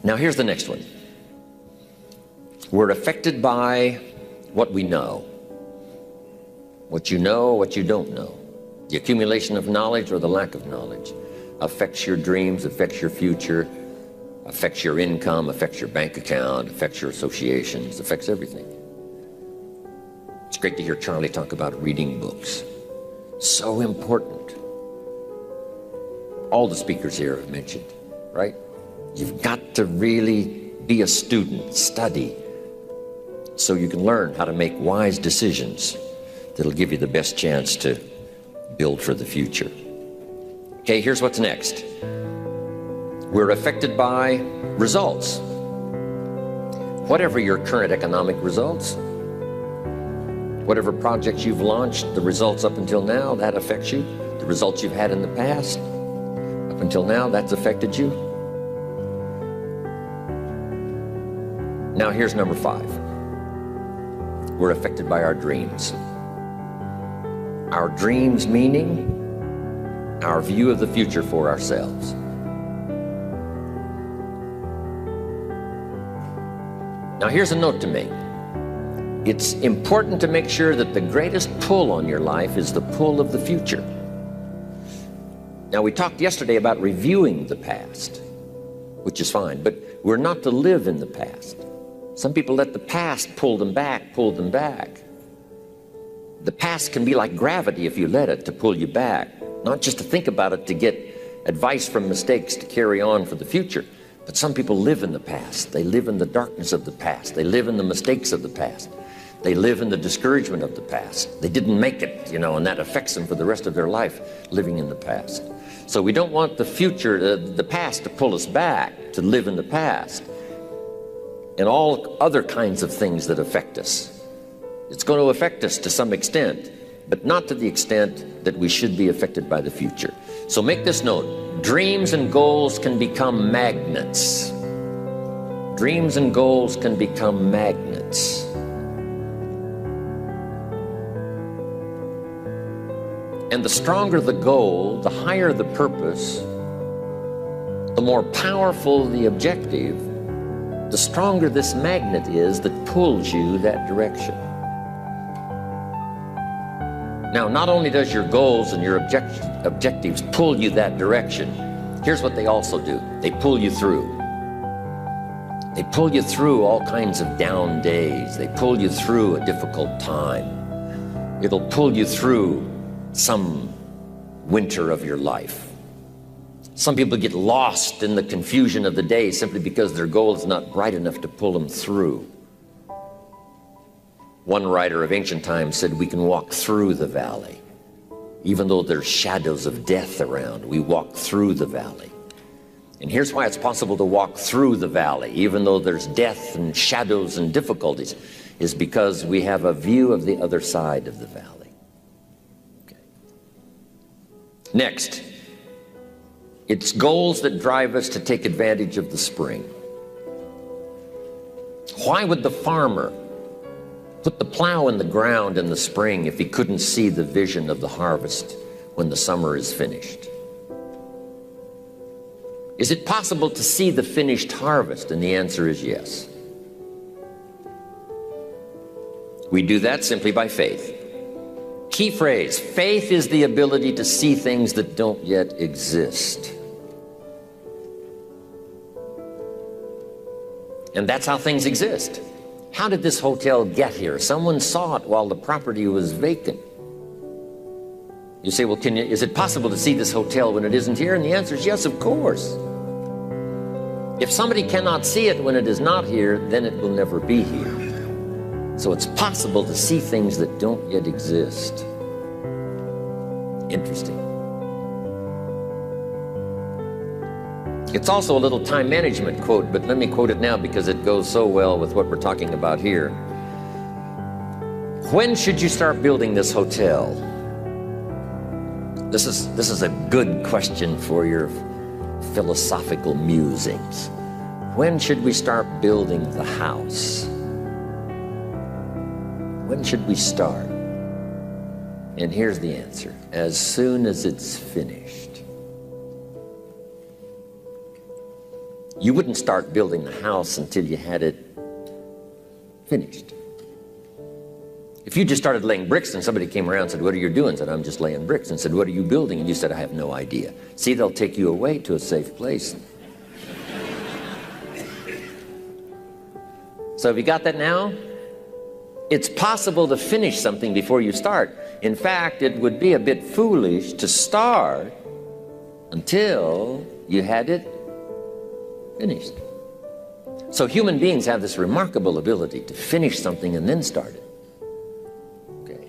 Now here's the next one. We're affected by what we know. What you know, what you don't know. The accumulation of knowledge or the lack of knowledge affects your dreams, affects your future, affects your income, affects your bank account, affects your associations, affects everything. It's great to hear Charlie talk about reading books. So important. All the speakers here have mentioned, right? You've got to really be a student, study, so you can learn how to make wise decisions that'll give you the best chance to build for the future. Okay, here's what's next. We're affected by results. Whatever your current economic results, whatever projects you've launched, the results up until now, that affects you. The results you've had in the past, up until now, that's affected you. Now here's number 5. We're affected by our dreams. Our dreams meaning our view of the future for ourselves. Now here's a note to make. It's important to make sure that the greatest pull on your life is the pull of the future. Now we talked yesterday about reviewing the past, which is fine, but we're not to live in the past. Some people let the past pull them back, pull them back. The past can be like gravity if you let it to pull you back, not just to think about it to get advice from mistakes to carry on for the future. But some people live in the past. They live in the darkness of the past. They live in the mistakes of the past. They live in the discouragement of the past. They didn't make it, and that affects them for the rest of their life, living in the past. So we don't want the future, the past to pull us back, to live in the past. And all other kinds of things that affect us. It's going to affect us to some extent, but not to the extent that we should be affected by the future. So make this note. Dreams and goals can become magnets. Dreams and goals can become magnets. And the stronger the goal, the higher the purpose, the more powerful the objective, the stronger this magnet is that pulls you that direction. Now, not only does your goals and your objectives pull you that direction, here's what they also do. They pull you through. They pull you through all kinds of down days. They pull you through a difficult time. It'll pull you through some winter of your life. Some people get lost in the confusion of the day simply because their goal is not bright enough to pull them through. One writer of ancient times said we can walk through the valley. Even though there's shadows of death around, we walk through the valley. And here's why it's possible to walk through the valley, even though there's death and shadows and difficulties, is because we have a view of the other side of the valley. Okay. Next. It's goals that drive us to take advantage of the spring. Why would the farmer put the plow in the ground in the spring if he couldn't see the vision of the harvest when the summer is finished? Is it possible to see the finished harvest? And the answer is yes. We do that simply by faith. Key phrase, faith is the ability to see things that don't yet exist. And that's how things exist. How did this hotel get here? Someone saw it while the property was vacant. You say, well, is it possible to see this hotel when it isn't here? And the answer is yes, of course. If somebody cannot see it when it is not here, then it will never be here. So it's possible to see things that don't yet exist. Interesting. It's also a little time management quote, but let me quote it now because it goes so well with what we're talking about here. When should you start building this hotel? This is a good question for your philosophical musings. When should we start building the house? When should we start? And here's the answer. As soon as it's finished. You wouldn't start building the house until you had it finished. If you just started laying bricks and somebody came around and said, "What are you doing?" said, "I'm just laying bricks." And said, "What are you building?" And you said, "I have no idea." See, they'll take you away to a safe place. So have you got that now? It's possible to finish something before you start. In fact, it would be a bit foolish to start until you had it finished. So human beings have this remarkable ability to finish something and then start it. Okay.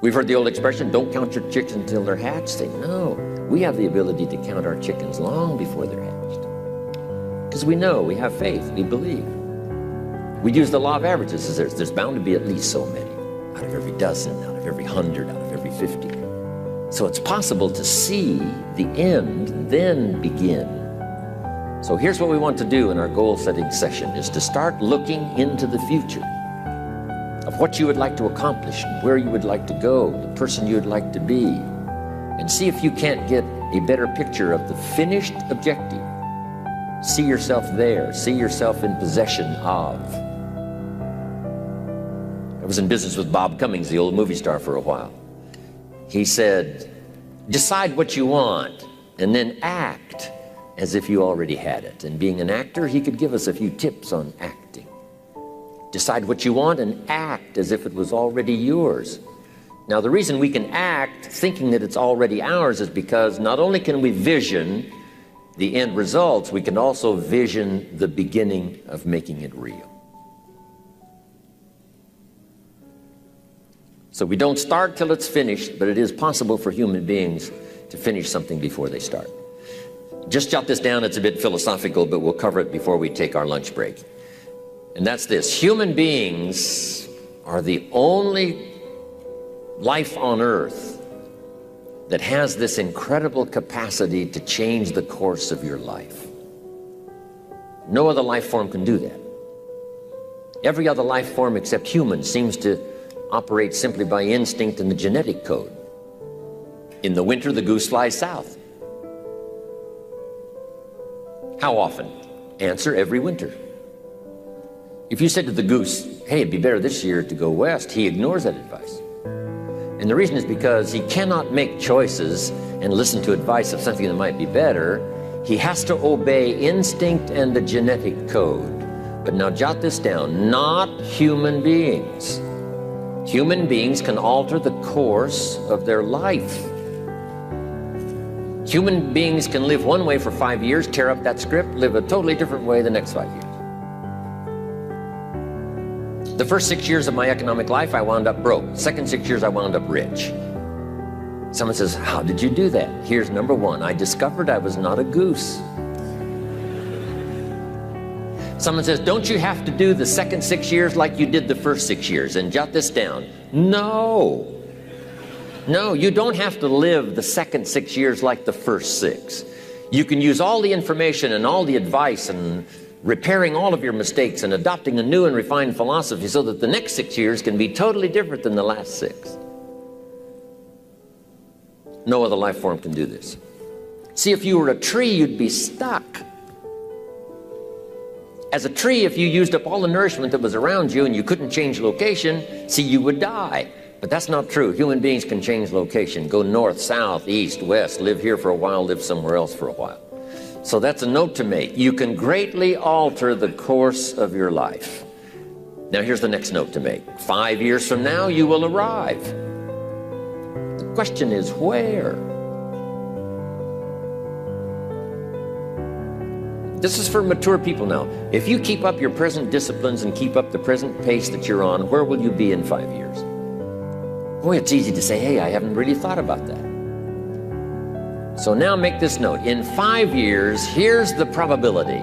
We've heard the old expression, "Don't count your chickens until they're hatched." Say, no, we have the ability to count our chickens long before they're hatched. Because we know, we have faith, we believe. We use the law of averages. There's bound to be at least so many. Out of every dozen, out of every 100, out of every 50. So it's possible to see the end, then begin. So here's what we want to do in our goal-setting session, is to start looking into the future of what you would like to accomplish, where you would like to go, the person you would like to be, and see if you can't get a better picture of the finished objective. See yourself there. See yourself in possession of. I was in business with Bob Cummings, the old movie star, for a while. He said, decide what you want and then act as if you already had it. And being an actor, he could give us a few tips on acting. Decide what you want and act as if it was already yours. Now, the reason we can act thinking that it's already ours is because not only can we vision the end results, we can also vision the beginning of making it real. So we don't start till it's finished, but it is possible for human beings to finish something before they start. Just jot this down. It's a bit philosophical, but we'll cover it before we take our lunch break. And that's this. Human beings are the only life on earth that has this incredible capacity to change the course of your life. No other life form can do that. Every other life form except humans seems to operate simply by instinct and the genetic code. In the winter, the goose flies south. How often? Answer, every winter. If you said to the goose, "Hey, it'd be better this year to go west," he ignores that advice. And the reason is because he cannot make choices and listen to advice of something that might be better. He has to obey instinct and the genetic code. But now jot this down, not human beings. Human beings can alter the course of their life. Human beings can live one way for 5 years, tear up that script, live a totally different way the next 5 years. The first 6 years of my economic life, I wound up broke. Second 6 years, I wound up rich. Someone says, "How did you do that?" Here's number one. I discovered I was not a goose. Someone says, "Don't you have to do the second 6 years like you did the first 6 years?" And jot this down. No. No, you don't have to live the second 6 years like the first 6. You can use all the information and all the advice and repairing all of your mistakes and adopting a new and refined philosophy so that the next 6 years can be totally different than the last 6. No other life form can do this. See, if you were a tree, you'd be stuck. As a tree, if you used up all the nourishment that was around you and you couldn't change location, see, you would die. But that's not true. Human beings can change location, go north, south, east, west, live here for a while, live somewhere else for a while. So that's a note to make. You can greatly alter the course of your life. Now here's the next note to make. 5 years from now, you will arrive. The question is where? This is for mature people now. If you keep up your present disciplines and keep up the present pace that you're on, where will you be in 5 years? Boy, it's easy to say, "Hey, I haven't really thought about that." So now make this note. In 5 years, here's the probability.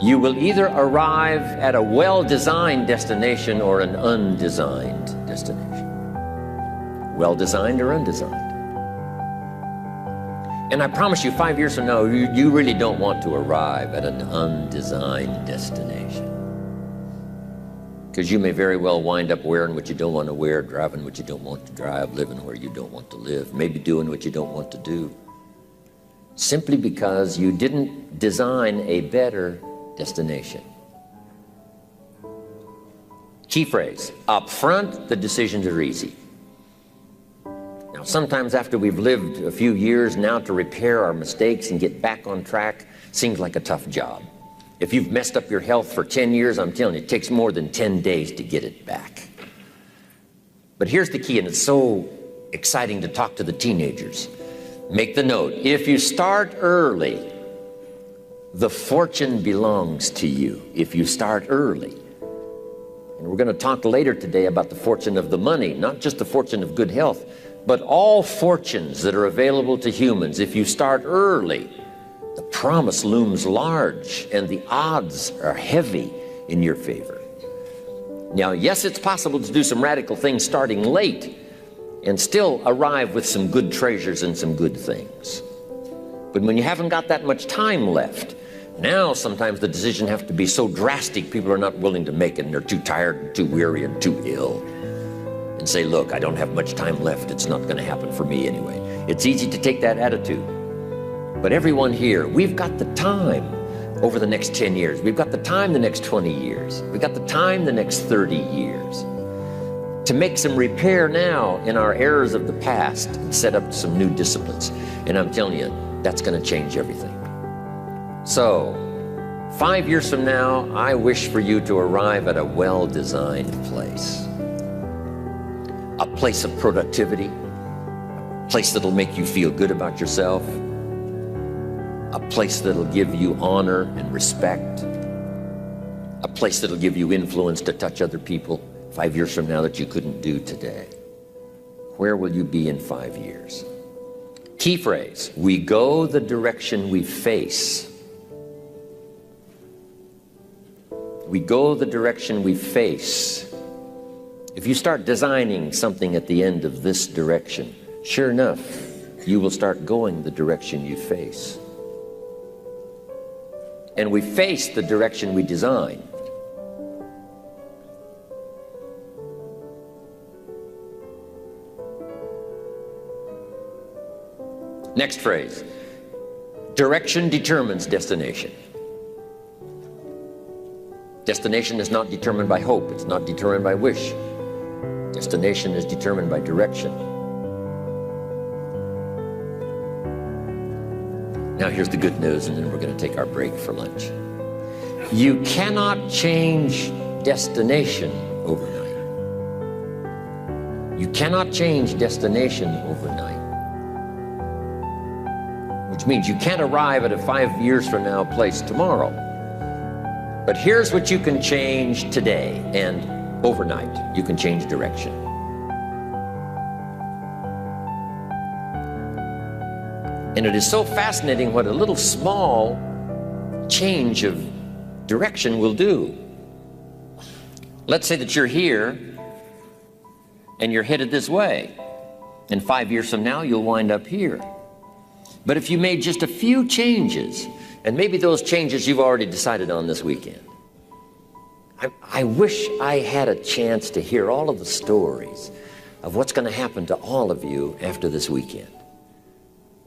You will either arrive at a well-designed destination or an undesigned destination. Well-designed or undesigned. And I promise you, 5 years from now, you really don't want to arrive at an undesigned destination. Because you may very well wind up wearing what you don't want to wear, driving what you don't want to drive, living where you don't want to live, maybe doing what you don't want to do. simply because you didn't design a better destination. Key phrase, up front, the decisions are easy. Now, sometimes after we've lived a few years, now to repair our mistakes and get back on track seems like a tough job. If you've messed up your health for 10 years, I'm telling you, it takes more than 10 days to get it back. But here's the key, and it's so exciting to talk to the teenagers. Make the note, if you start early, the fortune belongs to you. If you start early. And we're going to talk later today about the fortune of the money, not just the fortune of good health, but all fortunes that are available to humans. If you start early, the promise looms large and the odds are heavy in your favor. Now, yes, it's possible to do some radical things starting late and still arrive with some good treasures and some good things. But when you haven't got that much time left, now sometimes the decision has to be so drastic people are not willing to make it, and they're too tired and too weary and too ill, and say, look, I don't have much time left, it's not going to happen for me anyway. It's easy to take that attitude. But everyone here, we've got the time over the next 10 years. We've got the time the next 20 years. We've got the time the next 30 years to make some repair now in our errors of the past and set up some new disciplines. And I'm telling you, that's going to change everything. So, 5 years from now, I wish for you to arrive at a well-designed place. A place of productivity, a place that'll make you feel good about yourself, a place that'll give you honor and respect, a place that'll give you influence to touch other people 5 years from now that you couldn't do today. Where will you be in 5 years? Key phrase, we go the direction we face. We go the direction we face. If you start designing something at the end of this direction, sure enough, you will start going the direction you face. And we face the direction we design. Next phrase, direction determines destination. Destination is not determined by hope, it's not determined by wish. Destination is determined by direction. Now here's the good news, and then we're going to take our break for lunch. You cannot change destination overnight. You cannot change destination overnight. Which means you can't arrive at a 5 years from now place tomorrow. But here's what you can change today, and overnight, you can change direction. And it is so fascinating what a little small change of direction will do. Let's say that you're here and you're headed this way, and 5 years from now, you'll wind up here. But if you made just a few changes, and maybe those changes you've already decided on this weekend. I wish I had a chance to hear all of the stories of what's going to happen to all of you after this weekend.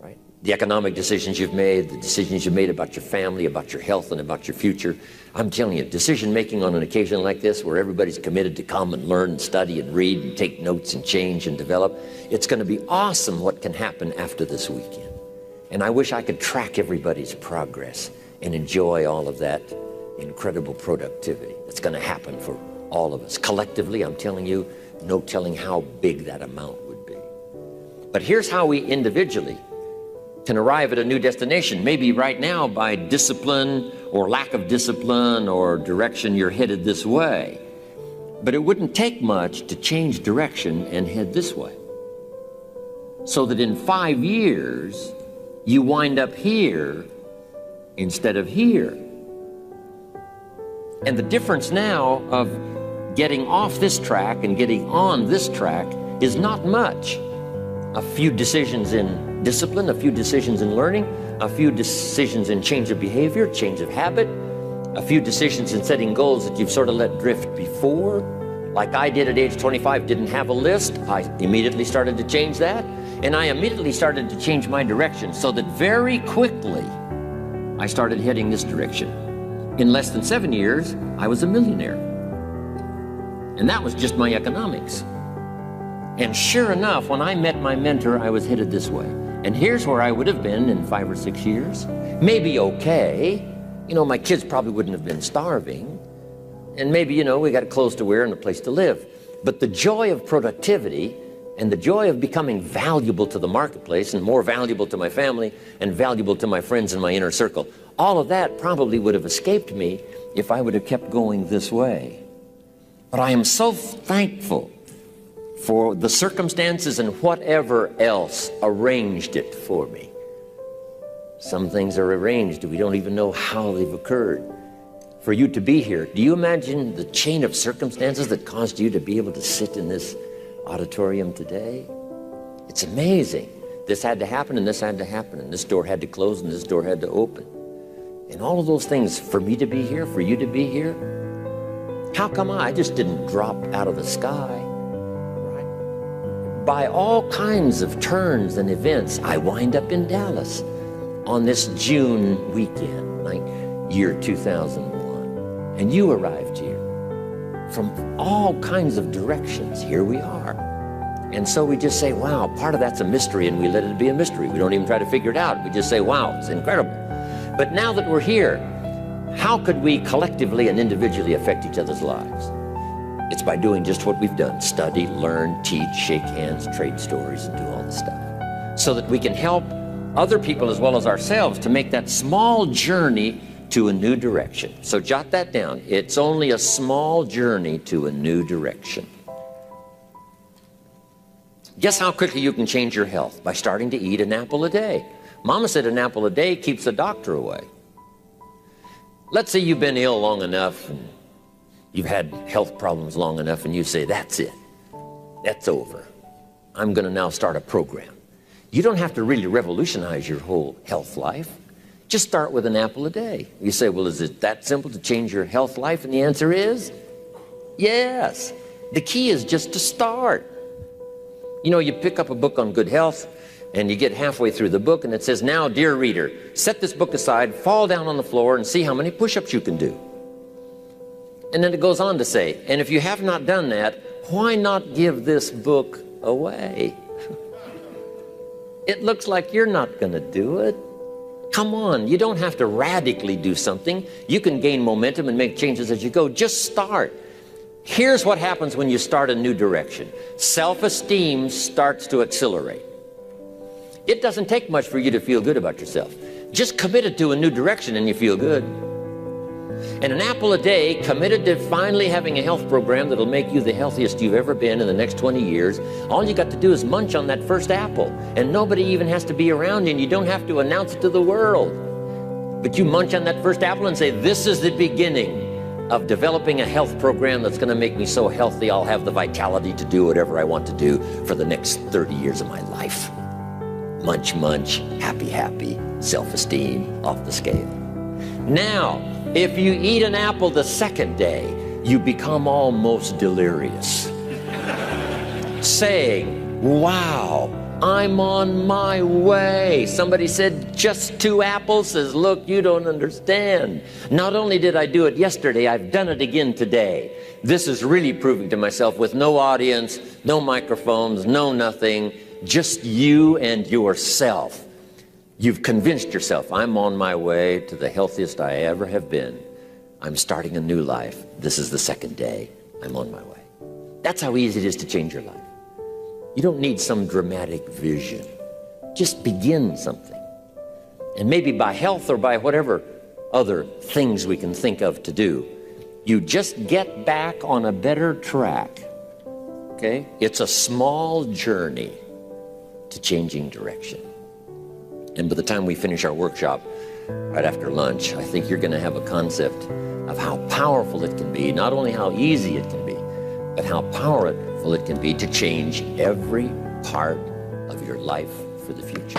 Right? The economic decisions you've made, the decisions you've made about your family, about your health, and about your future. I'm telling you, decision making on an occasion like this, where everybody's committed to come and learn and study and read and take notes and change and develop, it's going to be awesome what can happen after this weekend. And I wish I could track everybody's progress and enjoy all of that incredible productivity that's going to happen for all of us. Collectively, I'm telling you, no telling how big that amount would be. But here's how we individually can arrive at a new destination. Maybe right now by discipline or lack of discipline or direction you're headed this way. But it wouldn't take much to change direction and head this way. So that in 5 years, you wind up here instead of here. And the difference now of getting off this track and getting on this track is not much. A few decisions in discipline, a few decisions in learning, a few decisions in change of behavior, change of habit, a few decisions in setting goals that you've sort of let drift before. Like I did at age 25, didn't have a list. I immediately started to change that. And I immediately started to change my direction so that very quickly I started heading this direction. In less than 7 years, I was a millionaire. And that was just my economics. And sure enough, when I met my mentor, I was headed this way. And here's where I would have been in 5 or 6 years. Maybe okay. You know, my kids probably wouldn't have been starving. And maybe, you know, we got clothes to wear and a place to live. But the joy of productivity and the joy of becoming valuable to the marketplace and more valuable to my family and valuable to my friends in my inner circle, all of that probably would have escaped me if I would have kept going this way. But I am so thankful for the circumstances and whatever else arranged it for me. Some things are arranged, we don't even know how they've occurred. For you to be here, do you imagine the chain of circumstances that caused you to be able to sit in this auditorium today? It's amazing. This had to happen, and this had to happen, and this door had to close, and this door had to open. And all of those things, for me to be here, for you to be here, how come I just didn't drop out of the sky? Right? By all kinds of turns and events, I wind up in Dallas on this June weekend, like year 2001. And you arrived here from all kinds of directions. Here we are. And so we just say, wow, part of that's a mystery, and we let it be a mystery. We don't even try to figure it out. We just say, wow, it's incredible. But now that we're here, how could we collectively and individually affect each other's lives? It's by doing just what we've done: study, learn, teach, shake hands, trade stories, and do all this stuff, so that we can help other people as well as ourselves to make that small journey to a new direction. So jot that down. It's only a small journey to a new direction. Guess how quickly you can change your health? By starting to eat an apple a day. Mama said an apple a day keeps the doctor away. Let's say you've been ill long enough, and you've had health problems long enough, and you say, that's it. That's over. I'm going to now start a program. You don't have to really revolutionize your whole health life. Just start with an apple a day. You say, well, is it that simple to change your health life? And the answer is yes. The key is just to start. You know, you pick up a book on good health, and you get halfway through the book, and it says, now, dear reader, set this book aside, fall down on the floor, and see how many push-ups you can do. And then it goes on to say, and if you have not done that, why not give this book away? It looks like you're not going to do it. Come on, you don't have to radically do something. You can gain momentum and make changes as you go. Just start. Here's what happens when you start a new direction. Self-esteem starts to accelerate. It doesn't take much for you to feel good about yourself. Just committed to a new direction and you feel good. And an apple a day, committed to finally having a health program that'll make you the healthiest you've ever been in the next 20 years, all you got to do is munch on that first apple. And nobody even has to be around you, and you don't have to announce it to the world. But you munch on that first apple and say, this is the beginning of developing a health program that's going to make me so healthy I'll have the vitality to do whatever I want to do for the next 30 years of my life. Munch, munch, happy, happy, self-esteem off the scale. Now, if you eat an apple the second day, you become almost delirious, saying, wow, I'm on my way. Somebody said, just 2 apples? Says, look, you don't understand. Not only did I do it yesterday, I've done it again today. This is really proving to myself with no audience, no microphones, no nothing, just you and yourself. You've convinced yourself, I'm on my way to the healthiest I ever have been. I'm starting a new life. This is the second day. I'm on my way. That's how easy it is to change your life. You don't need some dramatic vision. Just begin something. And maybe by health or by whatever other things we can think of to do, you just get back on a better track. Okay? It's a small journey to changing direction. And by the time we finish our workshop, right after lunch, I think you're going to have a concept of how powerful it can be, not only how easy it can be, but how powerful it can be to change every part of your life for the future.